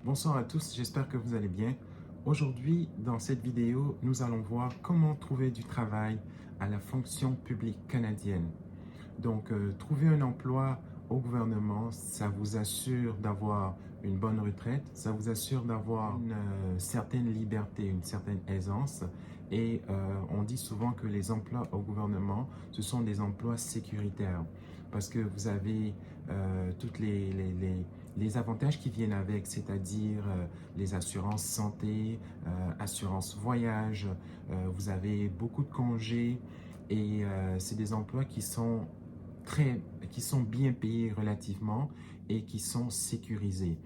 Bonsoir à tous, j'espère que vous allez bien. Aujourd'hui, dans cette vidéo, nous allons voir comment trouver du travail à la fonction publique canadienne. Donc, trouver un emploi au gouvernement, ça vous assure d'avoir une bonne retraite, ça vous assure d'avoir une certaine liberté, une certaine aisance. Et on dit souvent que les emplois au gouvernement, ce sont des emplois sécuritaires parce que vous avez toutes les avantages qui viennent avec, c'est-à-dire les assurances santé, assurance voyage, vous avez beaucoup de congés et c'est des emplois qui sont bien payés relativement et qui sont sécurisés.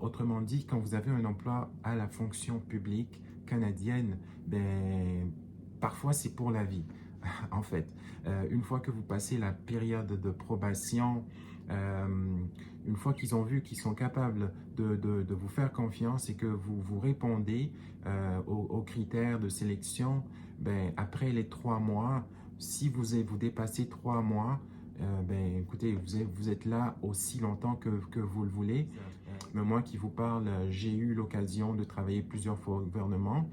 Autrement dit, quand vous avez un emploi à la fonction publique canadienne, ben, parfois c'est pour la vie. En fait, une fois que vous passez la période de probation, euh, une fois qu'ils ont vu qu'ils sont capables de vous faire confiance et que vous répondez aux critères de sélection, ben, après les 3 mois, si vous dépassez 3 mois, ben, écoutez, vous êtes là aussi longtemps que vous le voulez. Mais moi qui vous parle, j'ai eu l'occasion de travailler plusieurs fois au gouvernement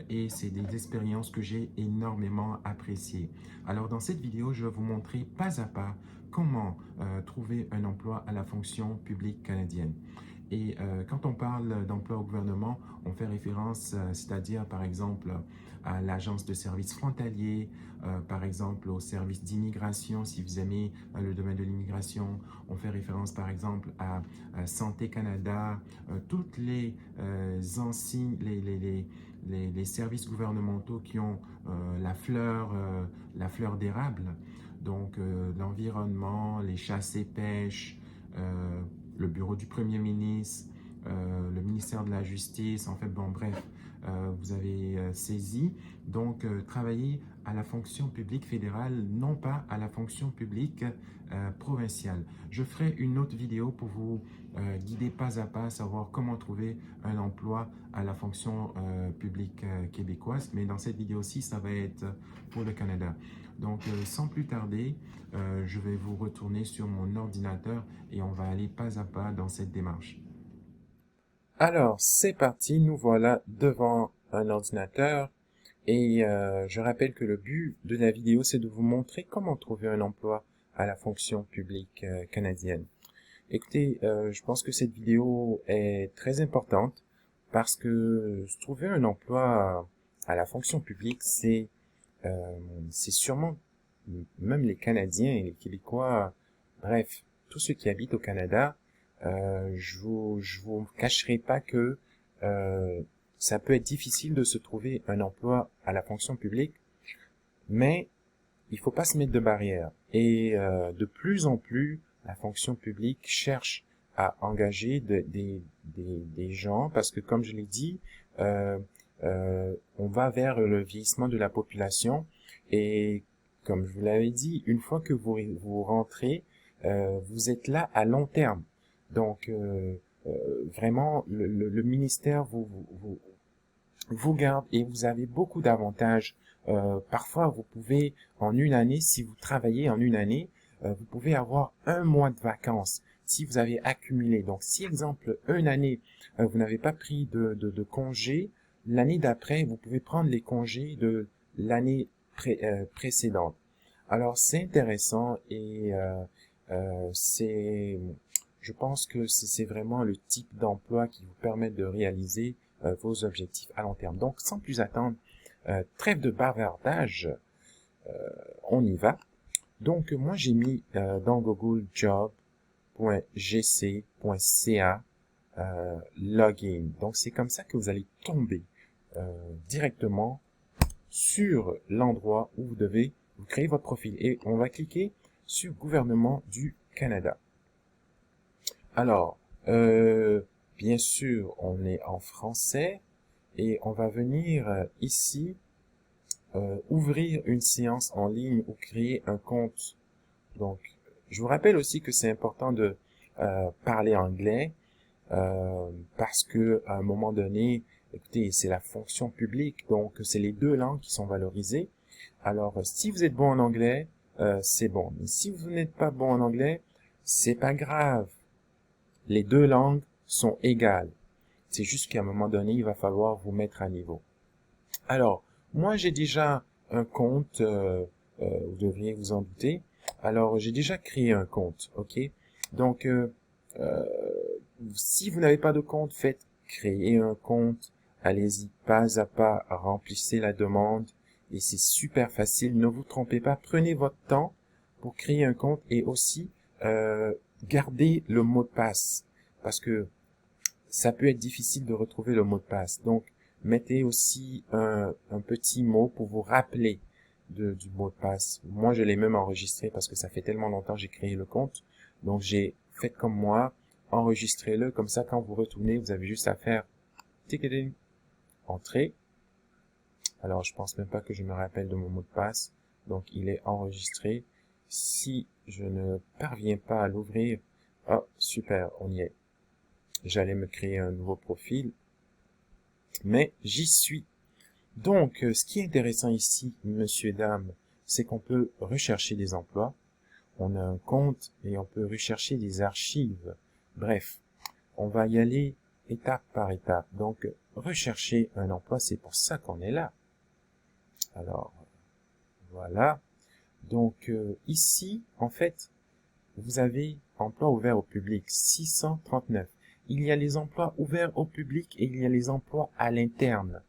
et c'est des expériences que j'ai énormément appréciées. Alors dans cette vidéo, je vais vous montrer pas à pas comment trouver un emploi à la fonction publique canadienne. Et quand on parle d'emploi au gouvernement, on fait référence, c'est-à-dire par exemple à l'agence de services frontaliers, par exemple au service d'immigration, si vous aimez le domaine de l'immigration. On fait référence par exemple à Santé Canada, toutes les services gouvernementaux qui ont la fleur d'érable, donc l'environnement, les chasses et pêches, le bureau du Premier ministre, le ministère de la Justice, en fait, bon, bref, vous avez saisi. Donc, travailler à la fonction publique fédérale, non pas à la fonction publique provinciale. Je ferai une autre vidéo pour vous guider pas à pas, savoir comment trouver un emploi à la fonction publique québécoise. Mais dans cette vidéo-ci, ça va être pour le Canada. Donc, sans plus tarder, je vais vous retourner sur mon ordinateur et on va aller pas à pas dans cette démarche. Alors, c'est parti, nous voilà devant un ordinateur et je rappelle que le but de la vidéo, c'est de vous montrer comment trouver un emploi à la fonction publique canadienne. Écoutez, je pense que cette vidéo est très importante parce que trouver un emploi à la fonction publique, c'est sûrement, même les Canadiens et les Québécois, bref, tous ceux qui habitent au Canada, je vous cacherai pas que euh, ça peut être difficile de se trouver un emploi à la fonction publique, mais il faut pas se mettre de barrières. Et de plus en plus, la fonction publique cherche à engager des gens parce que, comme je l'ai dit, euh, on va vers le vieillissement de la population et comme je vous l'avais dit, une fois que vous rentrez, vous êtes là à long terme. Donc, vraiment, le ministère vous garde et vous avez beaucoup d'avantages. Parfois, vous pouvez, en une année, si vous travaillez en une année, vous pouvez avoir 1 mois de vacances si vous avez accumulé. Donc, si, exemple, une année, vous n'avez pas pris de congé, l'année d'après, vous pouvez prendre les congés de l'année précédente. Alors, c'est intéressant et je pense que c'est vraiment le type d'emploi qui vous permet de réaliser vos objectifs à long terme. Donc, sans plus attendre, trêve de bavardage, on y va. Donc, moi, j'ai mis dans Google job.gc.ca login. Donc, c'est comme ça que vous allez tomber directement sur l'endroit où vous devez vous créer votre profil. Et on va cliquer sur Gouvernement du Canada. Alors, bien sûr, on est en français et on va venir ici ouvrir une séance en ligne ou créer un compte. Donc, je vous rappelle aussi que c'est important de parler anglais parce que à un moment donné, écoutez, c'est la fonction publique, donc c'est les deux langues qui sont valorisées. Alors, si vous êtes bon en anglais, c'est bon. Mais si vous n'êtes pas bon en anglais, c'est pas grave. Les deux langues sont égales. C'est juste qu'à un moment donné, il va falloir vous mettre à niveau. Alors, moi, j'ai déjà un compte, vous devriez vous en douter. Alors, j'ai déjà créé un compte, ok? Donc, euh, si vous n'avez pas de compte, faites créer un compte. Allez-y pas à pas, remplissez la demande. Et c'est super facile, ne vous trompez pas. Prenez votre temps pour créer un compte et aussi gardez le mot de passe. Parce que ça peut être difficile de retrouver le mot de passe. Donc, mettez aussi un petit mot pour vous rappeler du mot de passe. Moi, je l'ai même enregistré parce que ça fait tellement longtemps que j'ai créé le compte. Donc, j'ai fait comme moi, enregistrez-le. Comme ça, quand vous retournez, vous avez juste à faire ticketing, entrer. Alors, je pense même pas que je me rappelle de mon mot de passe. Donc, il est enregistré. Si je ne parviens pas à l'ouvrir, oh, super, on y est. J'allais me créer un nouveau profil, mais j'y suis. Donc, ce qui est intéressant ici, messieurs, dames, c'est qu'on peut rechercher des emplois, on a un compte et on peut rechercher des archives. Bref, on va y aller étape par étape. Donc, rechercher un emploi, c'est pour ça qu'on est là. Alors, voilà. Donc, ici, en fait, vous avez emploi ouvert au public, 639. Il y a les emplois ouverts au public et il y a les emplois à l'interne.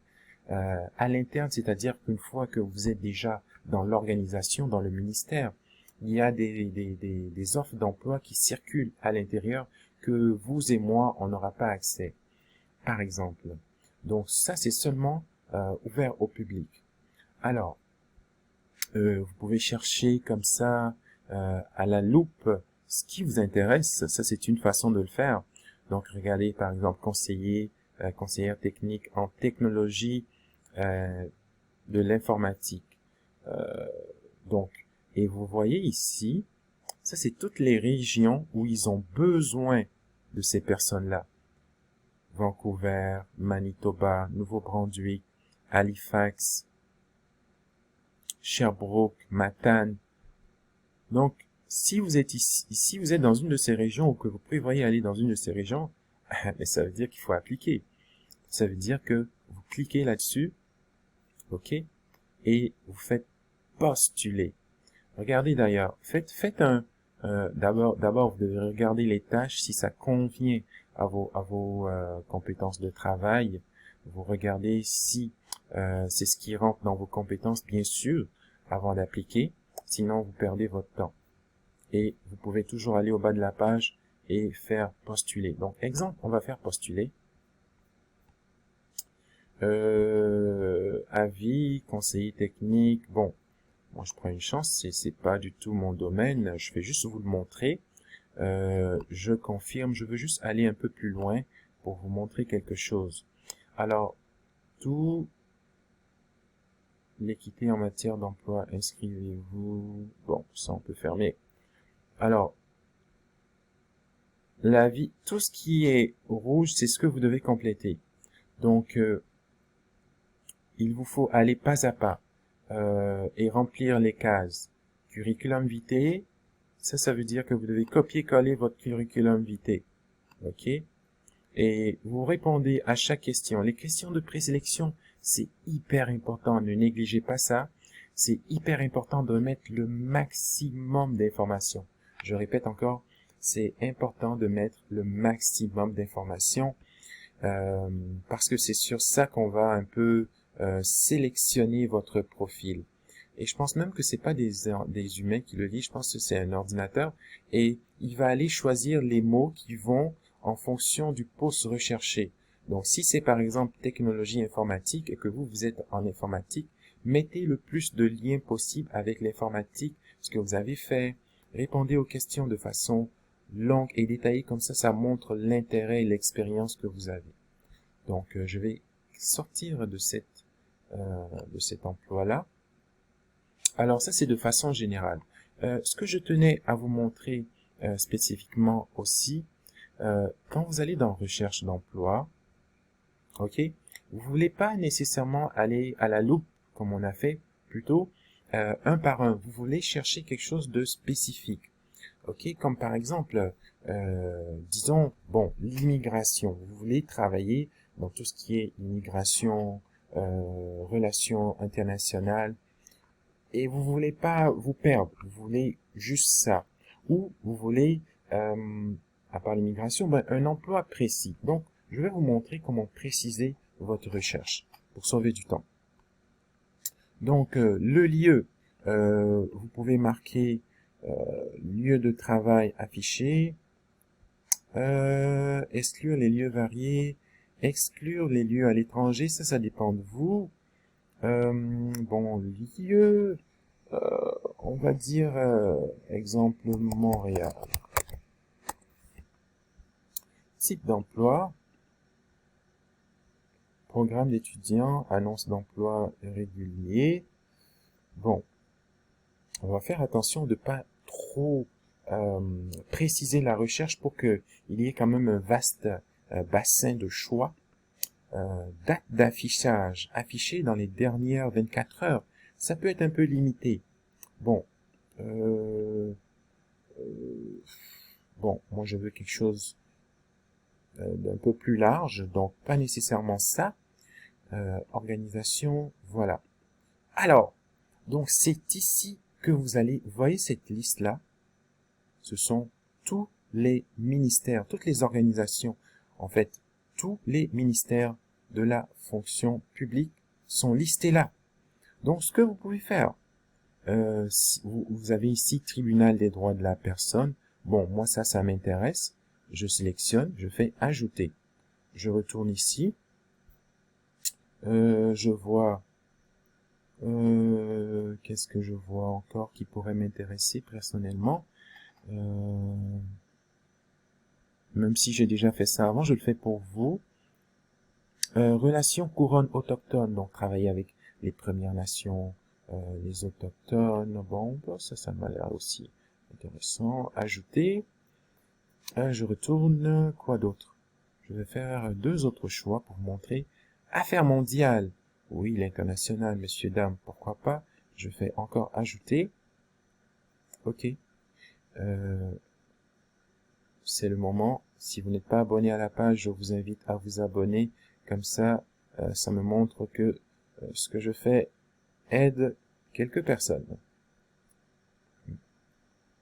À l'interne, c'est-à-dire qu'une fois que vous êtes déjà dans l'organisation, dans le ministère, il y a des offres d'emploi qui circulent à l'intérieur que vous et moi, on n'aura pas accès, par exemple. Donc ça, c'est seulement ouvert au public. Alors, vous pouvez chercher comme ça à la loupe ce qui vous intéresse. Ça, c'est une façon de le faire. Donc, regardez par exemple conseillère technique en technologie de l'informatique. Donc, et vous voyez ici, ça c'est toutes les régions où ils ont besoin de ces personnes-là. Vancouver, Manitoba, Nouveau-Brunswick, Halifax, Sherbrooke, Matane. Donc, si vous êtes ici, vous êtes dans une de ces régions ou que vous prévoyez aller dans une de ces régions, mais ça veut dire qu'il faut appliquer. Ça veut dire que vous cliquez là-dessus, ok, et vous faites postuler. Regardez d'ailleurs, faites un, d'abord vous devez regarder les tâches si ça convient à vos compétences de travail. Vous regardez si c'est ce qui rentre dans vos compétences, bien sûr, avant d'appliquer. Sinon, vous perdez votre temps. Et vous pouvez toujours aller au bas de la page et faire postuler. Donc, exemple, on va faire postuler. Avis, conseiller technique. Bon, moi je prends une chance, c'est pas du tout mon domaine. Je vais juste vous le montrer. Je confirme. Je veux juste aller un peu plus loin pour vous montrer quelque chose. Alors, tout l'équité en matière d'emploi, inscrivez-vous. Bon, ça on peut fermer. Alors, l'avis, tout ce qui est rouge, c'est ce que vous devez compléter. Donc, il vous faut aller pas à pas et remplir les cases. Curriculum vitae, ça veut dire que vous devez copier-coller votre curriculum vitae. OK? Et vous répondez à chaque question. Les questions de présélection, c'est hyper important. Ne négligez pas ça. C'est hyper important de mettre le maximum d'informations. Je répète encore, c'est important de mettre le maximum d'informations parce que c'est sur ça qu'on va un peu sélectionner votre profil. Et je pense même que c'est pas des humains qui le lisent, je pense que c'est un ordinateur et il va aller choisir les mots qui vont en fonction du poste recherché. Donc si c'est par exemple technologie informatique et que vous êtes en informatique, mettez le plus de liens possible avec l'informatique, ce que vous avez fait, répondez aux questions de façon longue et détaillée, comme ça montre l'intérêt et l'expérience que vous avez. Donc je vais sortir de cet emploi-là. Alors ça c'est de façon générale. Ce que je tenais à vous montrer spécifiquement aussi, quand vous allez dans recherche d'emploi, ok, vous voulez pas nécessairement aller à la loupe comme on a fait, plutôt un par un. Vous voulez chercher quelque chose de spécifique. ok, comme par exemple, disons, bon, l'immigration. Vous voulez travailler dans tout ce qui est immigration, relations internationales, et vous voulez pas vous perdre, vous voulez juste ça. Ou vous voulez, à part l'immigration, ben, un emploi précis. Donc, je vais vous montrer comment préciser votre recherche pour sauver du temps. Donc, le lieu, vous pouvez marquer lieu de travail affiché, exclure les lieux variés, exclure les lieux à l'étranger, ça dépend de vous. Bon, lieu, on va dire, exemple, Montréal. Type d'emploi, programme d'étudiants, annonce d'emploi régulier. Bon, on va faire attention de pas trop préciser la recherche pour que il y ait quand même un vaste bassin de choix. Date d'affichage, affiché dans les dernières 24 heures, ça peut être un peu limité. Bon, bon, moi je veux quelque chose d'un peu plus large, donc pas nécessairement ça. Organisation, voilà. Alors, donc c'est ici que vous allez, vous voyez cette liste-là, ce sont tous les ministères, toutes les organisations, en fait, tous les ministères de la fonction publique sont listés là. Donc, ce que vous pouvez faire, vous avez ici Tribunal des droits de la personne. Bon, moi ça m'intéresse. Je sélectionne, je fais ajouter. Je retourne ici. Je vois, qu'est-ce que je vois encore qui pourrait m'intéresser personnellement. Même si j'ai déjà fait ça avant, je le fais pour vous. Relations couronne autochtone, donc travailler avec les Premières Nations, les autochtones, bon, ça m'a l'air aussi intéressant. Ajouter, je retourne, quoi d'autre? Je vais faire 2 autres choix pour montrer. Affaires mondiales, oui, l'international, messieurs, dames, pourquoi pas? Je fais encore ajouter. Ok. C'est le moment. Si vous n'êtes pas abonné à la page, je vous invite à vous abonner. Comme ça, ça me montre que ce que je fais aide quelques personnes.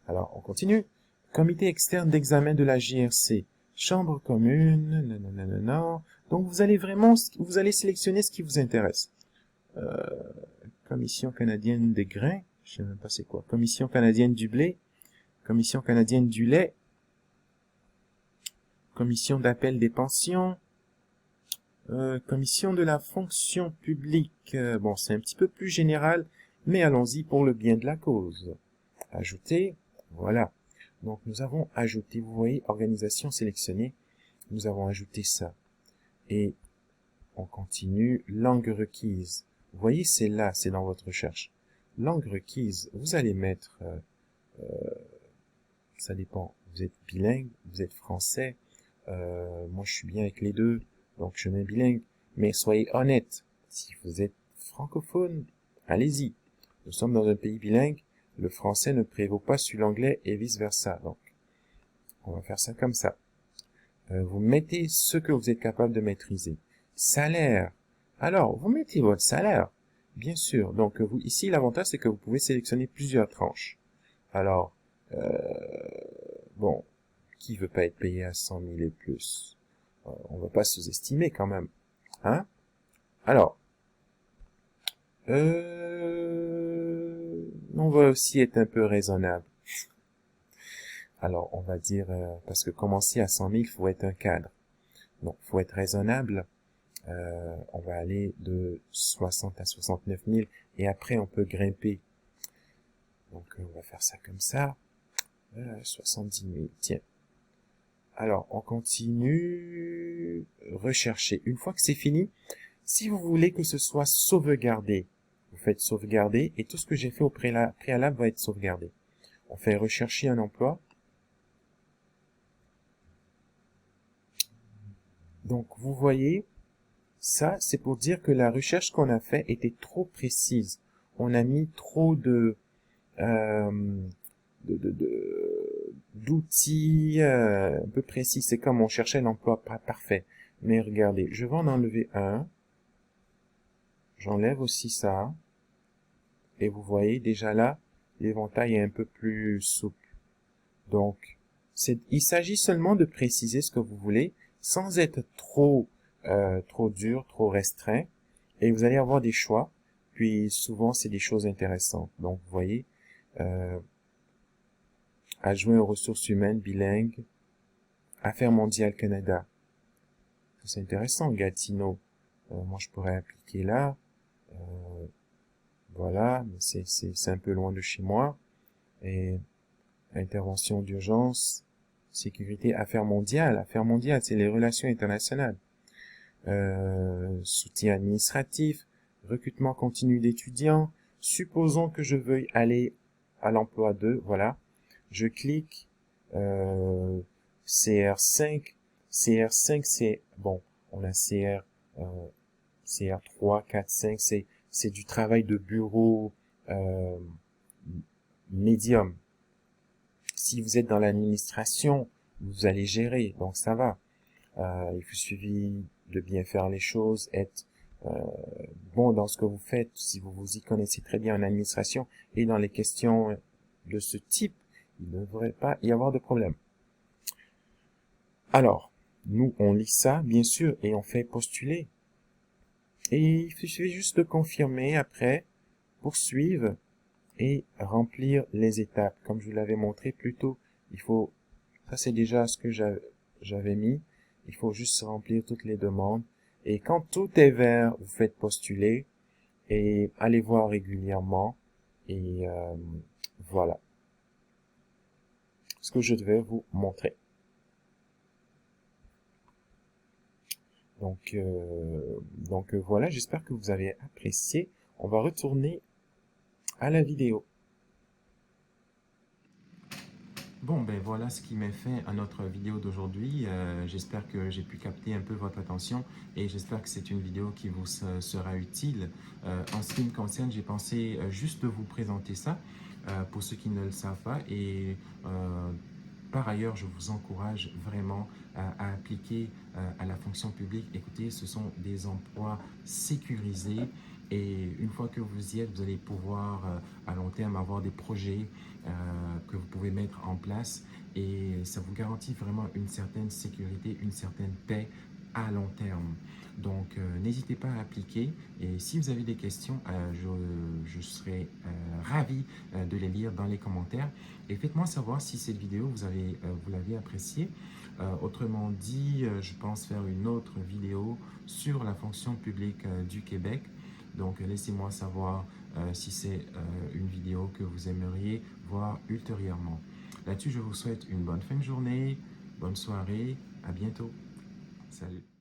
Alors, on continue. Comité externe d'examen de la JRC. Chambre commune, non. Donc, vous allez sélectionner ce qui vous intéresse. Commission canadienne des grains. Je sais même pas c'est quoi. Commission canadienne du blé. Commission canadienne du lait. Commission d'appel des pensions. Commission de la fonction publique. Bon, c'est un petit peu plus général, mais allons-y pour le bien de la cause. Ajouter, voilà. Donc, nous avons ajouté, vous voyez, organisation sélectionnée, nous avons ajouté ça. Et on continue, langue requise. Vous voyez, c'est là, c'est dans votre recherche. Langue requise, vous allez mettre, ça dépend, vous êtes bilingue, vous êtes français, moi je suis bien avec les deux, donc je mets bilingue, mais soyez honnête, si vous êtes francophone, allez-y. Nous sommes dans un pays bilingue, le français ne prévaut pas sur l'anglais et vice-versa. Donc, on va faire ça comme ça. Vous mettez ce que vous êtes capable de maîtriser. Salaire. Alors, vous mettez votre salaire, bien sûr. Donc, ici, l'avantage, c'est que vous pouvez sélectionner plusieurs tranches. Alors, bon, qui veut pas être payé à 100 000 et plus? On va pas sous-estimer quand même. Hein? Alors, on va aussi être un peu raisonnable. Alors, on va dire, parce que commencer à 100 000, il faut être un cadre. Donc, il faut être raisonnable. On va aller de 60 à 69 000 et après, on peut grimper. Donc, on va faire ça comme ça. 70 000, tiens. Alors, on continue. Rechercher. Une fois que c'est fini, si vous voulez que ce soit sauvegardé, vous faites sauvegarder et tout ce que j'ai fait au préalable va être sauvegardé. On fait rechercher un emploi. Donc, vous voyez, ça, c'est pour dire que la recherche qu'on a fait était trop précise. On a mis trop d'outils un peu précis. C'est comme on cherchait l'emploi pas parfait. Mais regardez, je vais en enlever un. J'enlève aussi ça. Et vous voyez, déjà là, l'éventail est un peu plus souple. Donc, il s'agit seulement de préciser ce que vous voulez sans être trop dur, trop restreint. Et vous allez avoir des choix. Puis souvent, c'est des choses intéressantes. Donc, vous voyez, adjoint aux ressources humaines, bilingue, Affaires mondiales Canada. C'est intéressant, Gatineau. Moi, je pourrais appliquer là. Voilà, mais c'est un peu loin de chez moi. Et intervention d'urgence, sécurité, affaires mondiales. Affaires mondiales, c'est les relations internationales. Soutien administratif, recrutement continu d'étudiants. Supposons que je veuille aller à l'emploi 2, voilà. Je clique CR5. CR5, c'est, bon, on a CR3, 4, 5, c'est du travail de bureau médium. Si vous êtes dans l'administration, vous allez gérer, donc ça va. Il vous suffit de bien faire les choses, être bon dans ce que vous faites, si vous vous y connaissez très bien en administration et dans les questions de ce type, il ne devrait pas y avoir de problème. Alors, nous, on lit ça, bien sûr, et on fait postuler. Et il suffit juste de confirmer après, poursuivre et remplir les étapes. Comme je vous l'avais montré plus tôt, ça c'est déjà ce que j'avais mis, il faut juste remplir toutes les demandes. Et quand tout est vert, vous faites postuler et allez voir régulièrement. Et voilà ce que je devais vous montrer. Donc voilà, j'espère que vous avez apprécié. On va retourner à la vidéo. Bon, ben voilà ce qui met fin à notre vidéo d'aujourd'hui. J'espère que j'ai pu capter un peu votre attention et j'espère que c'est une vidéo qui vous sera utile. En ce qui me concerne, j'ai pensé juste vous présenter ça pour ceux qui ne le savent pas et par ailleurs, je vous encourage vraiment à appliquer à la fonction publique. Écoutez, ce sont des emplois sécurisés et une fois que vous y êtes, vous allez pouvoir à long terme avoir des projets que vous pouvez mettre en place et ça vous garantit vraiment une certaine sécurité, une certaine paix à long terme. Donc, n'hésitez pas à appliquer et si vous avez des questions, je serai ravi de les lire dans les commentaires et faites-moi savoir si cette vidéo, vous l'avez appréciée. Autrement dit, je pense faire une autre vidéo sur la fonction publique du Québec. Donc, laissez-moi savoir si c'est une vidéo que vous aimeriez voir ultérieurement. Là-dessus, je vous souhaite une bonne fin de journée, bonne soirée, à bientôt. Salut.